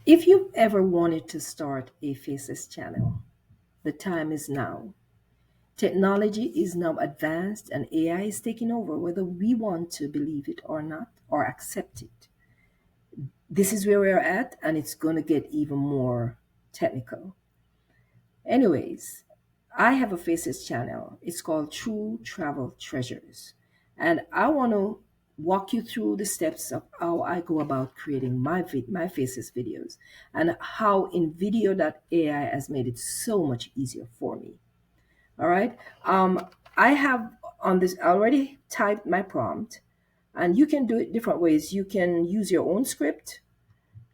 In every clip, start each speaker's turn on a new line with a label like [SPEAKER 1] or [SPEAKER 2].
[SPEAKER 1] If you've ever wanted to start a faceless channel, the time is now. Technology is now advanced and AI is taking over whether we want to believe it or not or accept it. This is where we're at, and it's going to get even more technical. Anyways, I have a faces channel. It's called True Travel Treasures. And I want to walk you through the steps of how I go about creating my faces videos and how InVideo AI has made it so much easier for me. All right. I have on this already typed my prompt, and you can do it different ways. You can use your own script,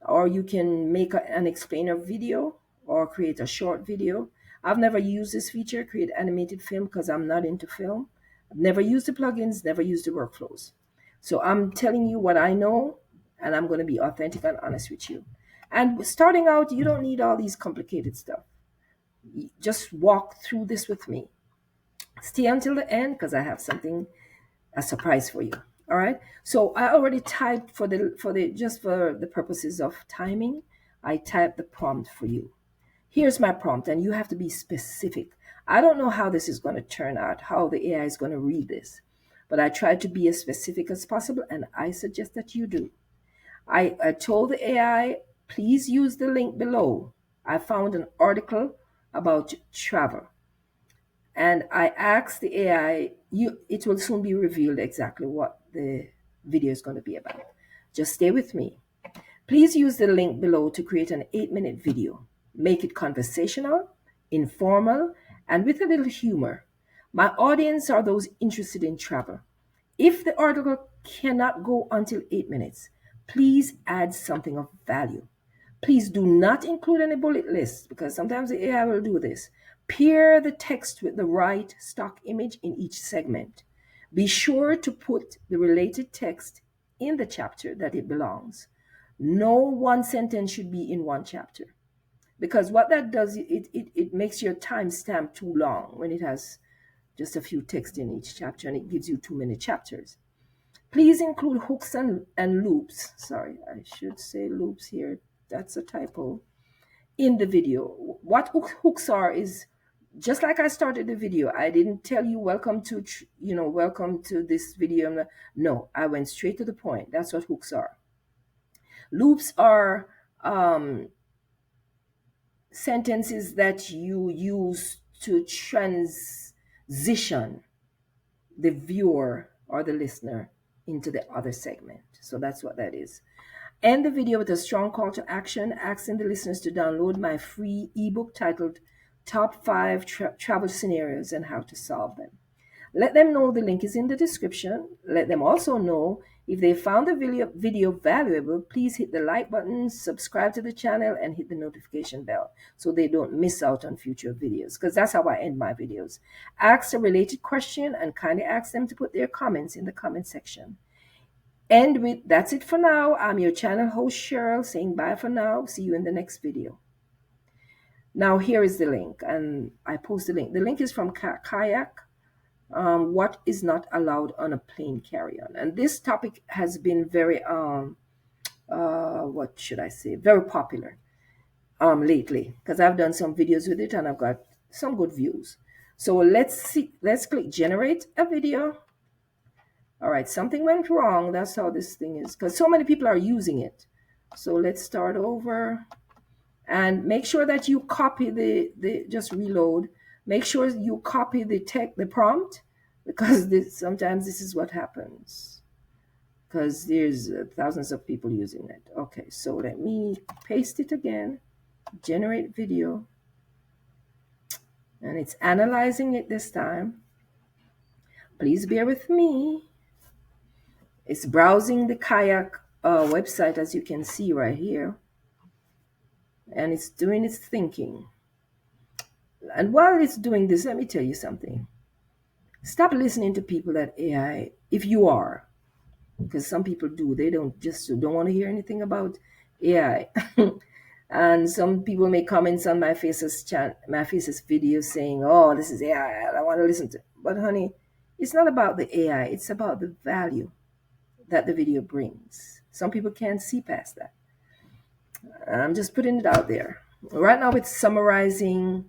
[SPEAKER 1] or you can make an explainer video or create a short video. I've never used this feature, create animated film, because I'm not into film. I've never used the plugins, never used the workflows. So I'm telling you what I know, and I'm going to be authentic and honest with you. And starting out, you don't need all these complicated stuff. Just walk through this with me. Stay until the end because I have something a surprise for you. All right. So I already typed for the just for the purposes of timing, I typed the prompt for you. Here's my prompt, and you have to be specific. I don't know how this is going to turn out, how the AI is going to read this, but I tried to be as specific as possible, and I suggest that you do. I told the AI, please use the link below. I found an article about travel. And I asked the AI, it will soon be revealed exactly what the video is going to be about. Just stay with me. Please use the link below to create an 8-minute video. Make it conversational, informal, and with a little humor. My audience are those interested in travel. If the article cannot go until 8 minutes, please add something of value. Please do not include any bullet lists because sometimes the AI will do this. Pair the text with the right stock image in each segment. Be sure to put the related text in the chapter that it belongs. No one sentence should be in one chapter because what that does, it makes your timestamp too long when it has just a few text in each chapter and it gives you too many chapters. Please include hooks and loops. Sorry, I should say loops here. That's a typo. In the video. What hooks are is just like I started the video. I didn't tell you welcome to this video. No, I went straight to the point. That's what hooks are. Loops are sentences that you use to transition the viewer or the listener into the other segment. So that's what that is. End the video with a strong call to action, asking the listeners to download my free ebook titled Top 5 Travel Scenarios and How to Solve Them. Let them know the link is in the description. Let them also know if they found the video valuable, please hit the like button, subscribe to the channel, and hit the notification bell so they don't miss out on future videos, because that's how I end my videos. Ask a related question and kindly ask them to put their comments in the comment section. And with that's it for now. I'm your channel host, Cheryl, saying bye for now. See you in the next video. Now, here is the link, and I post the link. The link is from Kayak. What is not allowed on a plane carry-on? And this topic has been very, what should I say, very popular lately because I've done some videos with it and I've got some good views. So let's click generate a video. All right, something went wrong. That's how this thing is because so many people are using it. So let's start over and make sure that you copy just reload. Make sure you copy the prompt because sometimes this is what happens because there's thousands of people using it. Okay, so let me paste it again, generate video, and it's analyzing it this time. Please bear with me. It's browsing the Kayak website, as you can see right here, and it's doing its thinking. And while it's doing this, let me tell you something. Stop listening to people that AI, if you are, because some people do, they don't want to hear anything about AI. And some people make comments on my faces video saying, oh, this is AI, I don't want to listen to it. But honey, it's not about the AI, it's about the value that the video brings. Some people can't see past that. I'm just putting it out there. Right now, it's summarizing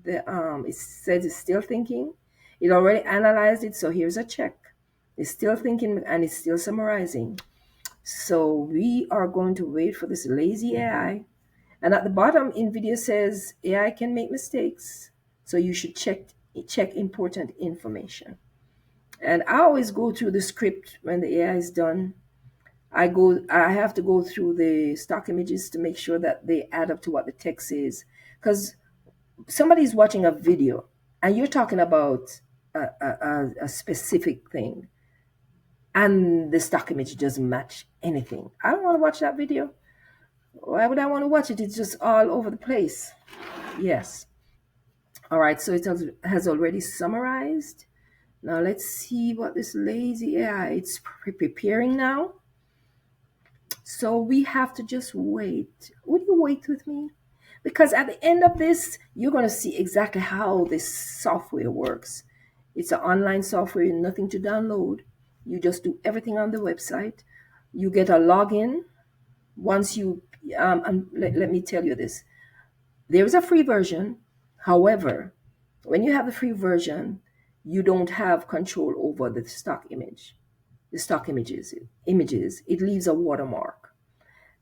[SPEAKER 1] the. It says it's still thinking. It already analyzed it, so here's a check. It's still thinking and it's still summarizing. So we are going to wait for this lazy AI. And at the bottom, InVideo says AI can make mistakes, so you should check important information. And I always go through the script when the AI is done. I have to go through the stock images to make sure that they add up to what the text is. Because somebody's watching a video and you're talking about a specific thing, and the stock image doesn't match anything. I don't want to watch that video. Why would I want to watch it? It's just all over the place. Yes. All right. So it has already summarized. Now let's see what this lazy AI, it's preparing now. So we have to just wait. Would you wait with me? Because at the end of this, you're going to see exactly how this software works. It's an online software, nothing to download. You just do everything on the website. You get a login. Once you, and let me tell you this, there is a free version. However, when you have the free version, you don't have control over the stock image, the stock images. It leaves a watermark.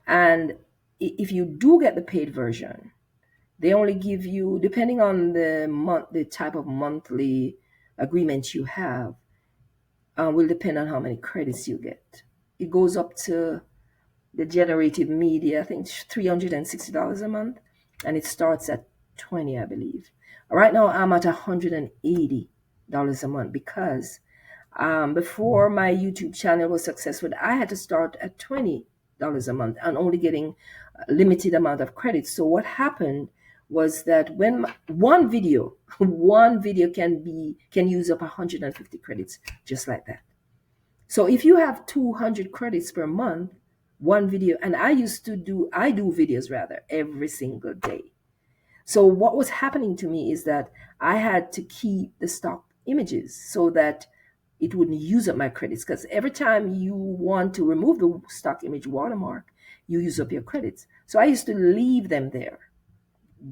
[SPEAKER 1] And if you do get the paid version, they only give you, depending on the type of monthly agreement you have, will depend on how many credits you get. It goes up to the generative media, I think $360 a month, and it starts at 20, I believe. Right now, I'm at $180 a month because before my YouTube channel was successful, I had to start at $20 a month and only getting a limited amount of credits. So what happened was that when one video, one video can use up 150 credits just like that. So if you have 200 credits per month, one video, and I do videos rather every single day. So what was happening to me is that I had to keep the stock images so that it wouldn't use up my credits, because every time you want to remove the stock image watermark, you use up your credits. So I used to leave them there.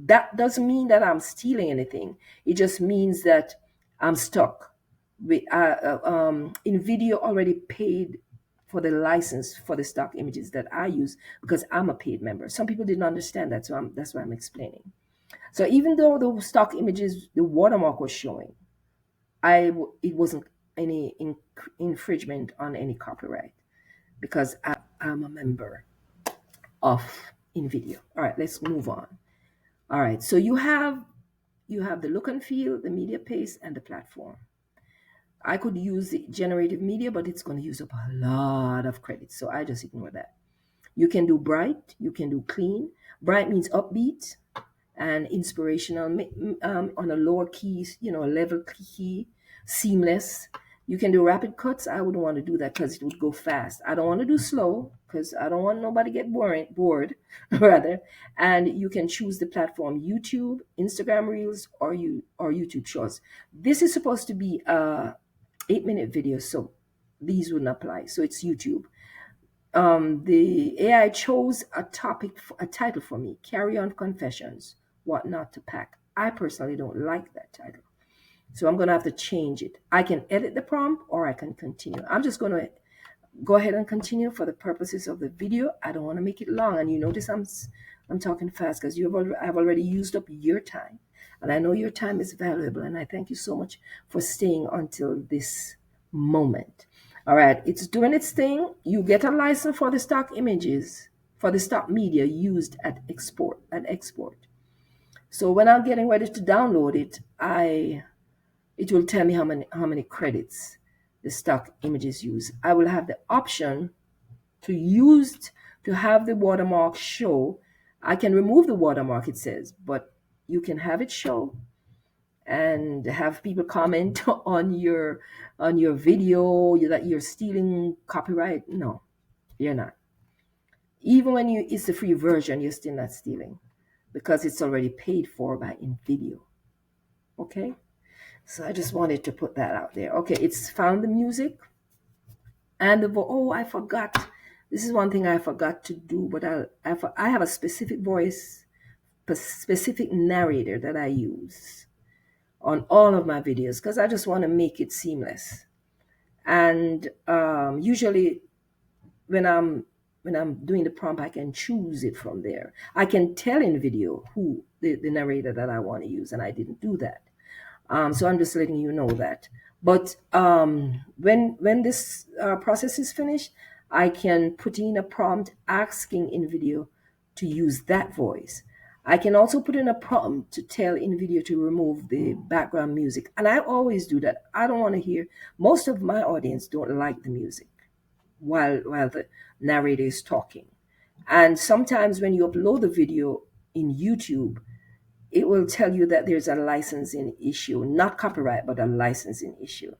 [SPEAKER 1] That doesn't mean that I'm stealing anything. It just means that I'm stuck. InVideo already paid for the license for the stock images that I use because I'm a paid member. Some people didn't understand that, so that's why I'm explaining. So even though the stock images, the watermark was showing, it wasn't any infringement on any copyright because I'm a member of InVideo. All right, let's move on. All right, so you have the look and feel, the media pace, and the platform. I could use the generative media, but it's going to use up a lot of credits, so I just ignore that. You can do bright, you can do clean. Bright means upbeat and inspirational, on a lower key, a level key, seamless. You can do rapid cuts. I wouldn't want to do that because it would go fast. I don't want to do slow because I don't want nobody get bored rather. And you can choose the platform: YouTube, Instagram Reels, or YouTube Shorts. This is supposed to be a 8-minute video, so these wouldn't apply. So it's YouTube. The AI chose a title for me: Carry On Confessions, What Not to Pack. I personally don't like that title, so I'm going to have to change it. I can edit the prompt or I can continue. I'm just going to go ahead and continue for the purposes of the video. I don't want to make it long, and you notice I'm talking fast because I've already used up your time, and I know your time is valuable, and I thank you so much for staying until this moment. All right, it's doing its thing. You get a license for the stock images, for the stock media used at export. So when I'm getting ready to download it, it will tell me how many credits the stock images use. I will have the option to have the watermark show. I can remove the watermark, it says, but you can have it show and have people comment on your video that you're stealing copyright. No, you're not. Even when it's the free version, you're still not stealing because it's already paid for by InVideo. Okay, so I just wanted to put that out there. Okay, it's found the music and I forgot This is one thing I forgot to do, but I have a specific voice, specific narrator that I use on all of my videos because I just want to make it seamless. And usually when I'm doing the prompt, I can choose it from there. I can tell in video who the narrator that I want to use, and I didn't do that. So I'm just letting you know that. But when this process is finished, I can put in a prompt asking InVideo to use that voice. I can also put in a prompt to tell InVideo to remove the background music. And I always do that. I don't want to hear, most of my audience don't like the music while the narrator is talking. And sometimes when you upload the video in YouTube, it will tell you that there's a licensing issue, not copyright, but a licensing issue.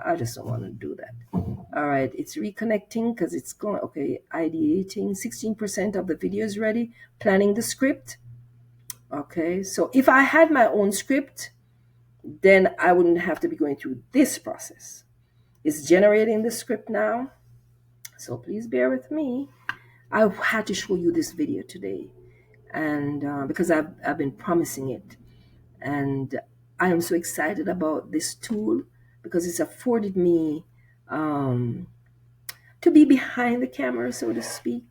[SPEAKER 1] I just don't want to do that. All right, it's reconnecting because it's going, okay, ideating. 16% of the video is ready. Planning the script. Okay, so if I had my own script, then I wouldn't have to be going through this process. It's generating the script now. So please bear with me. I had to show you this video today, and because I've been promising it, and I am so excited about this tool because it's afforded me to be behind the camera, so to speak,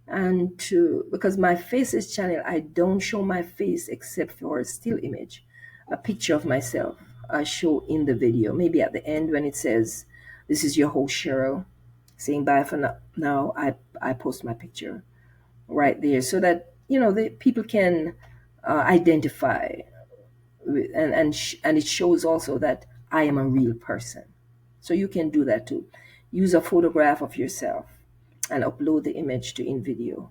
[SPEAKER 1] and to, because my faces channel, I don't show my face except for a still image, a picture of myself. I show in the video, maybe at the end when it says, "This is your host Cheryl," saying bye for now. I post my picture right there so that the people can identify, and it shows also that I am a real person. So you can do that too. Use a photograph of yourself and upload the image to InVideo,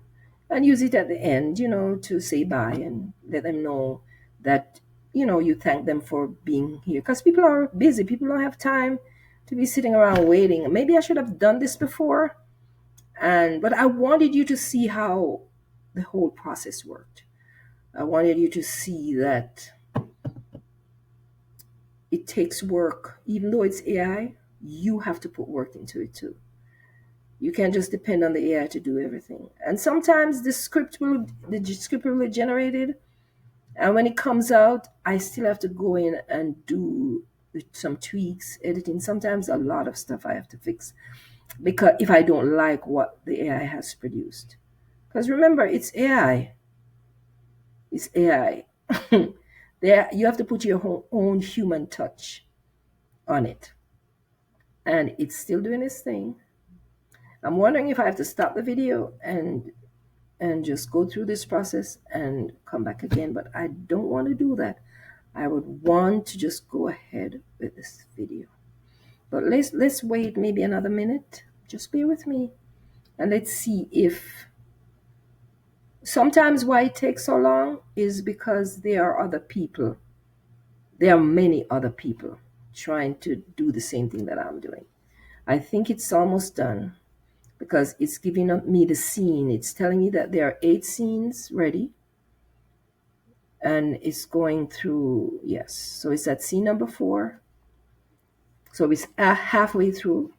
[SPEAKER 1] and use it at the end, to say bye and let them know that you thank them for being here, because people are busy. People don't have time to be sitting around waiting. Maybe I should have done this before, but I wanted you to see how the whole process worked. I wanted you to see that it takes work. Even though it's AI, you have to put work into it too. You can't just depend on the AI to do everything. And sometimes the script will be generated, and when it comes out, I still have to go in and do some tweaks, editing. Sometimes a lot of stuff I have to fix, because if I don't like what the AI has produced. Because remember, it's AI. It's AI. There, you have to put your own human touch on it. And it's still doing its thing. I'm wondering if I have to stop the video and just go through this process and come back again, but I don't want to do that. I would want to just go ahead with this video. But let's wait maybe another minute. Just bear with me, and let's see if sometimes why it takes so long is because there are other people. There are many other people trying to do the same thing that I'm doing. I think it's almost done, because it's giving me the scene. It's telling me that there are 8 scenes ready, and it's going through, yes. So it's at scene number 4. So it's halfway through.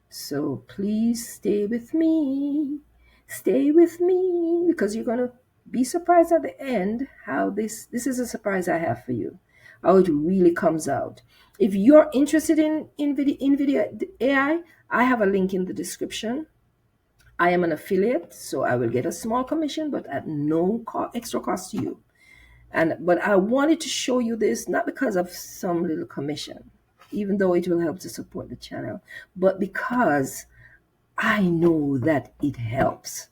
[SPEAKER 1] So please stay with me. Stay with me, because you're going to be surprised at the end how this is a surprise I have for you, how it really comes out. If you're interested in InVideo AI, I have a link in the description. I am an affiliate, so I will get a small commission, but at no extra cost to you. But I wanted to show you this not because of some little commission, even though it will help to support the channel, but because I know that it helps.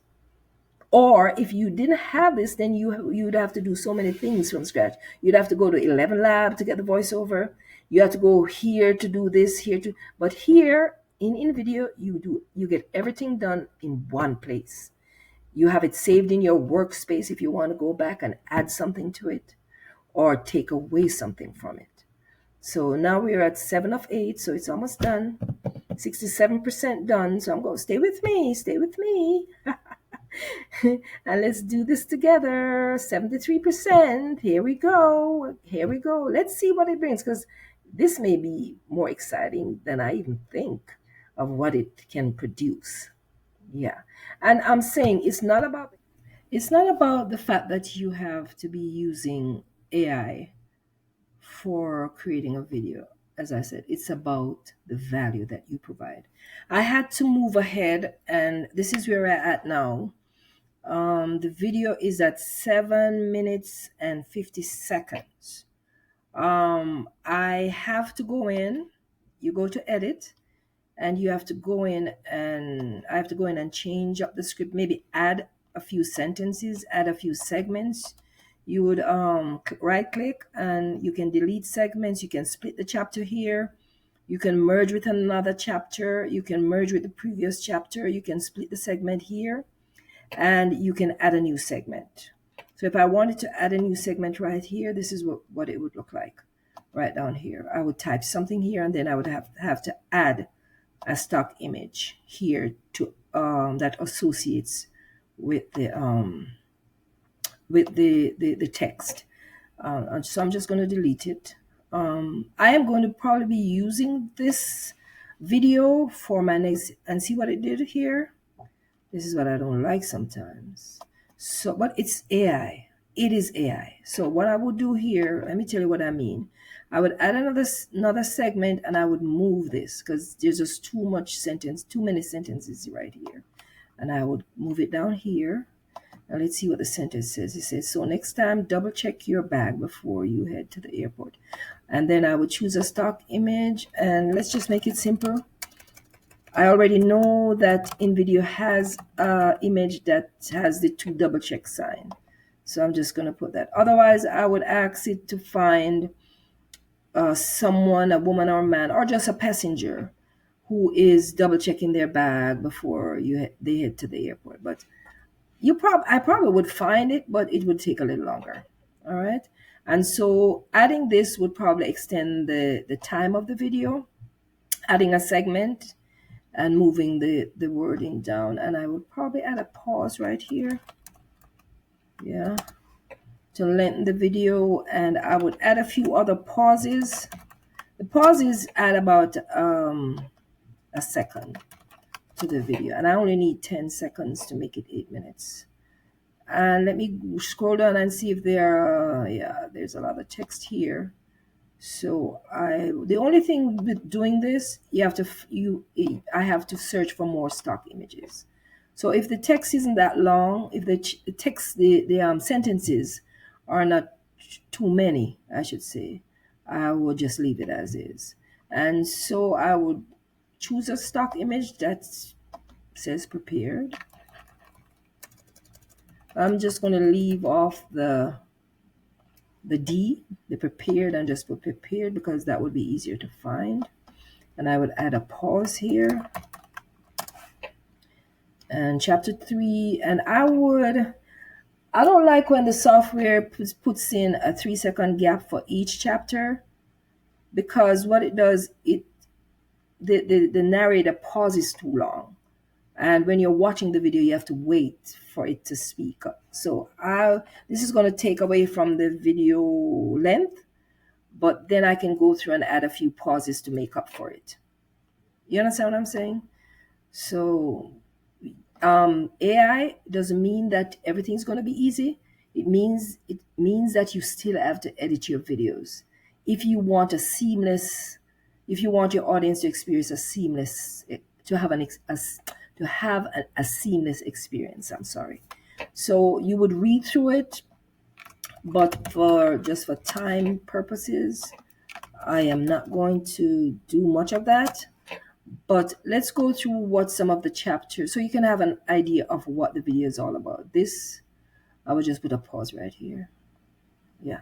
[SPEAKER 1] Or if you didn't have this, then you'd have to do so many things from scratch. You'd have to go to 11 Lab to get the voiceover. You have to go here to do this, but here in InVideo, you get everything done in one place. You have it saved in your workspace if you want to go back and add something to it or take away something from it. So now we're at 7 of 8, so it's almost done. 67% done. So I'm going to stay with me. And let's do this together. 73%. Here we go. Let's see what it brings, because this may be more exciting than I even think. of what it can produce. Yeah. And I'm saying it's not about the fact that you have to be using AI for creating a video. As I said, it's about the value that you provide. I had to move ahead, and this is where we're at now. The video is at 7 minutes and 50 seconds. I have to go in. You go to edit, and you have to go in, and I have to go in and change up the script, maybe add a few sentences, add a few segments. You would right click and you can delete segments. You can split the chapter here. You can merge with another chapter. You can merge with the previous chapter. You can split the segment here, and you can add a new segment. So if I wanted to add a new segment right here, this is what it would look like right down here. I would type something here, and then I would have to add a stock image here to that associates with the text. So I'm just going to delete it. I am going to probably be using this video for my next, and see what it did here. This is what I don't like sometimes. So, but it's AI. It is AI. So what I would do here, let me tell you what I mean. I would add another segment, and I would move this because there's just too many sentences right here. And I would move it down here. Now let's see what the sentence says. It says, so next time, double check your bag before you head to the airport. And then I would choose a stock image, and let's just make it simple. I already know that InVideo has an image that has the 2 double check sign. So I'm just going to put that. Otherwise, I would ask it to find someone, a woman or a man, or just a passenger who is double checking their bag before they head to the airport. But I probably would find it, but it would take a little longer. All right. And so adding this would probably extend the time of the video, adding a segment and moving the wording down. And I would probably add a pause right here. Yeah. To lengthen the video. And I would add a few other pauses. The pauses add about a second to the video. And I only need 10 seconds to make it 8 minutes. And let me scroll down and see if there's a lot of text here. So the only thing with doing this, I have to search for more stock images. So if the text isn't that long, if the sentences are not too many, I should say, I will just leave it as is. And so I would choose a stock image that says prepared. I'm just going to leave off the D, the prepared, and just put prepared because that would be easier to find. And I would add a pause here. And chapter 3, and I don't like when the software puts in a 3-second gap for each chapter, because what it does, the narrator pauses too long. And when you're watching the video, you have to wait for it to speak. So this is going to take away from the video length, but then I can go through and add a few pauses to make up for it. You understand what I'm saying? So AI doesn't mean that everything's going to be easy. It means that you still have to edit your videos. If you want your audience to experience to have a seamless experience. I'm sorry. So you would read through it, but for time purposes, I am not going to do much of that. But let's go through what some of the chapters, so you can have an idea of what the video is all about. This, I will just put a pause right here. Yeah.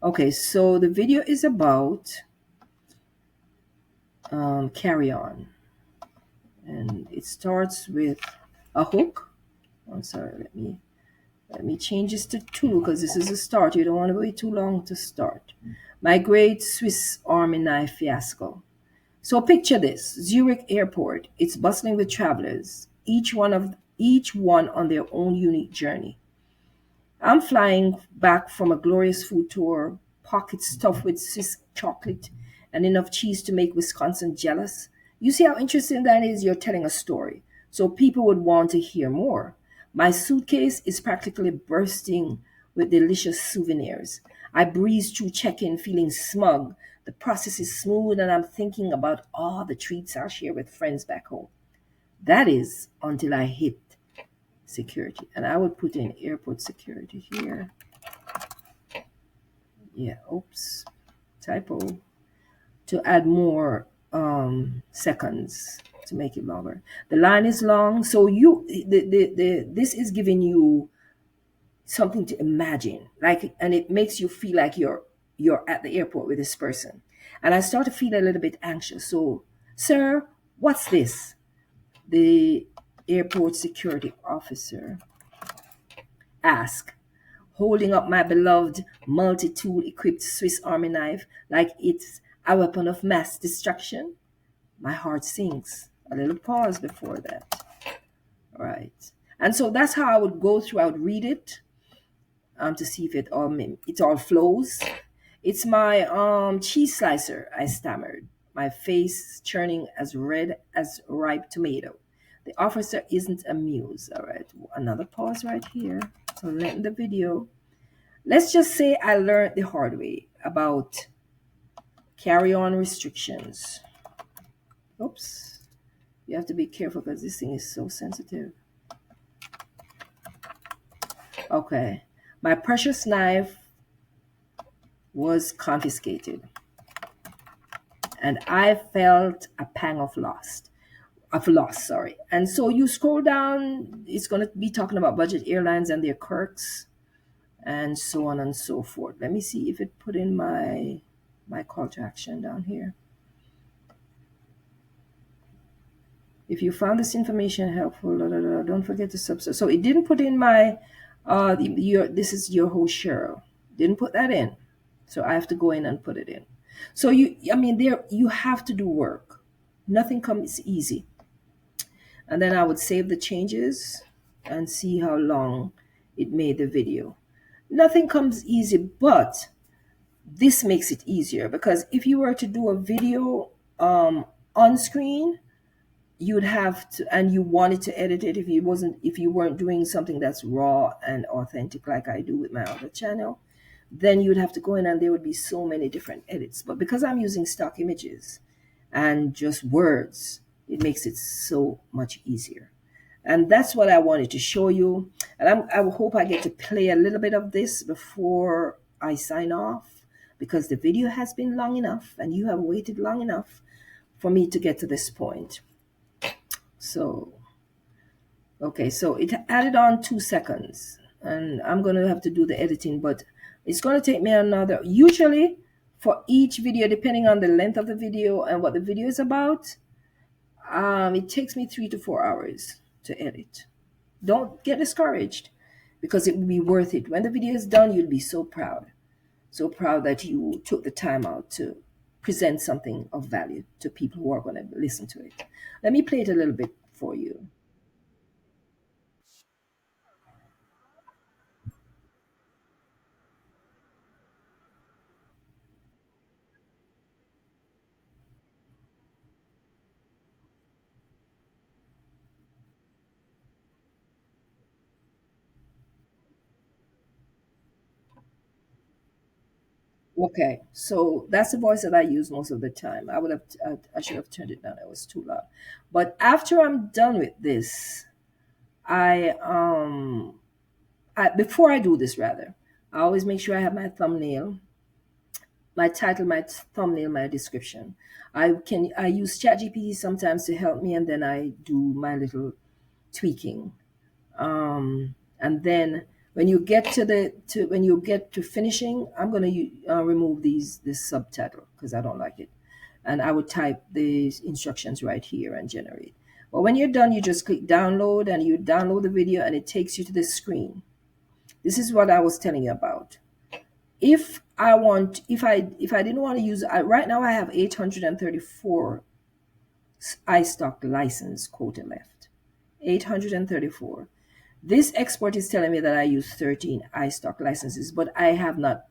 [SPEAKER 1] Okay, so the video is about carry on. And it starts with a hook. I'm sorry, let me change this to 2 because this is a start. You don't want to wait too long to start. My great Swiss Army knife fiasco. So picture this: Zurich Airport. It's bustling with travelers, each one on their own unique journey. I'm flying back from a glorious food tour, pockets stuffed with Swiss chocolate and enough cheese to make Wisconsin jealous, You see how interesting that is? You're telling a story. So people would want to hear more. My suitcase is practically bursting with delicious souvenirs. I breeze through check-in feeling smug. The process is smooth and I'm thinking about all the treats I'll share with friends back home. That is until I hit security. And I would put in airport security here. Yeah, oops, typo. To add more seconds to make it longer. The line is long, so this is giving you something to imagine, like, and it makes you feel like you're at the airport with this person. And I start to feel a little bit anxious. So, sir, what's this? The airport security officer asked, holding up my beloved multi-tool equipped Swiss Army knife like it's a weapon of mass destruction. My heart sinks. A little pause before that. All right. And so that's how I would go through. I would read it to see if it all flows. It's my cheese slicer, I stammered, my face churning as red as ripe tomato. The officer isn't amused. All right. Another pause right here. So letting the video. Let's just say I learned the hard way about carry-on restrictions. Oops. You have to be careful because this thing is so sensitive. Okay. My precious knife was confiscated. And I felt a pang of loss, sorry. And so you scroll down, it's going to be talking about budget airlines and their quirks and so on and so forth. Let me see if it put in my call to action down here. If you found this information helpful, don't forget to subscribe. So it didn't put in my, this is your host Cheryl. Didn't put that in. So I have to go in and put it in. So you have to do work. Nothing comes easy. And then I would save the changes and see how long it made the video. Nothing comes easy, but this makes it easier because if you were to do a video on screen, you'd have to, and you wanted to edit it, if you weren't doing something that's raw and authentic like I do with my other channel, then you'd have to go in and there would be so many different edits. But because I'm using stock images and just words, it makes it so much easier. And that's what I wanted to show you. And I hope I get to play a little bit of this before I sign off, because the video has been long enough and you have waited long enough for me to get to this point. So, okay, so it added on 2 seconds and I'm going to have to do the editing, but it's going to take me another, usually for each video, depending on the length of the video and what the video is about, it takes me 3 to 4 hours to edit. Don't get discouraged because it will be worth it. When the video is done, you'll be so proud that you took the time out to present something of value to people who are going to listen to it. Let me play it a little bit for you. Okay, so that's the voice that I use most of the time. I should have turned it down. It was too loud. But after I'm done with this, I before I do this rather, I always make sure I have my thumbnail, my title, my thumbnail, my description. I use ChatGPT sometimes to help me, and then I do my little tweaking. And then when you get to finishing, I'm going to remove this subtitle because I don't like it, and I would type the instructions right here and generate. But when you're done, you just click download and you download the video, and it takes you to this screen. This is what I was telling you about. If I didn't want to use, right now I have 834 iStock license quota left. 834. This export is telling me that I use 13 iStock licenses, but I have not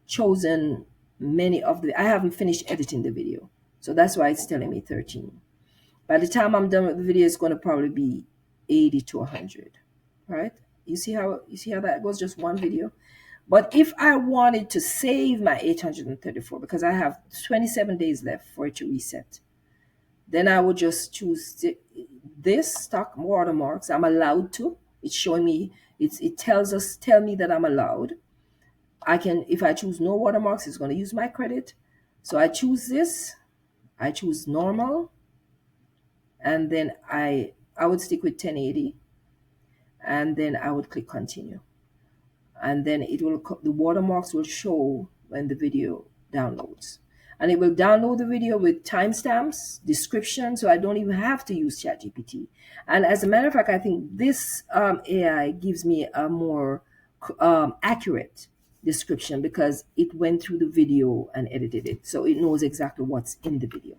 [SPEAKER 1] chosen I haven't finished editing the video. So that's why it's telling me 13. By the time I'm done with the video, it's going to probably be 80 to 100. Right? You see how that goes? Just one video. But if I wanted to save my 834 because I have 27 days left for it to reset, then I would just choose this stock watermarks. I'm allowed to. It's showing me. Tell me that I'm allowed. I can, if I choose no watermarks, it's going to use my credit. So I choose this. I choose normal, and then I would stick with 1080, and then I would click continue, and then the watermarks will show when the video downloads, and it will download the video with timestamps, description, so I don't even have to use ChatGPT. And as a matter of fact, I think this AI gives me a more accurate description because it went through the video and edited it, so it knows exactly what's in the video.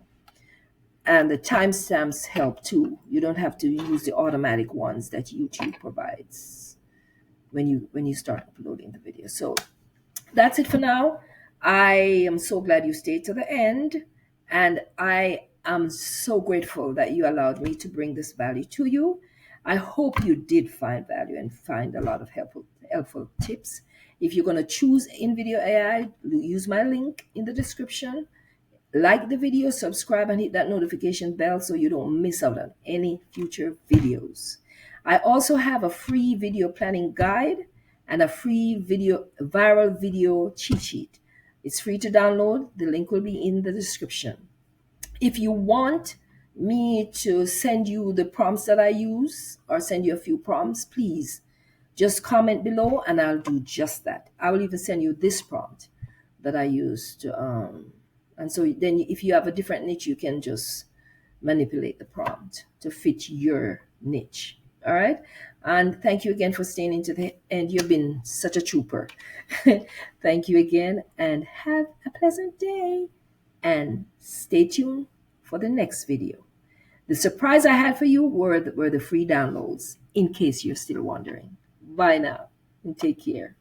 [SPEAKER 1] And the timestamps help too. You don't have to use the automatic ones that YouTube provides when you start uploading the video. So that's it for now. I am so glad you stayed to the end, and I am so grateful that you allowed me to bring this value to you. I hope you did find value and find a lot of helpful tips. If you're going to choose InVideo AI, use my link in the description. Like the video, subscribe, and hit that notification bell so you don't miss out on any future videos. I also have a free video planning guide and a free viral video cheat sheet. It's free to download. The link will be in the description. If you want me to send you the prompts that I use or send you a few prompts, please just comment below and I'll do just that. I will even send you this prompt that I used and so then if you have a different niche, you can just manipulate the prompt to fit your niche. All right. And thank you again for staying into the end. You've been such a trooper. Thank you again and have a pleasant day. And stay tuned for the next video. The surprise I had for you were the free downloads, in case you're still wondering. Bye now and take care.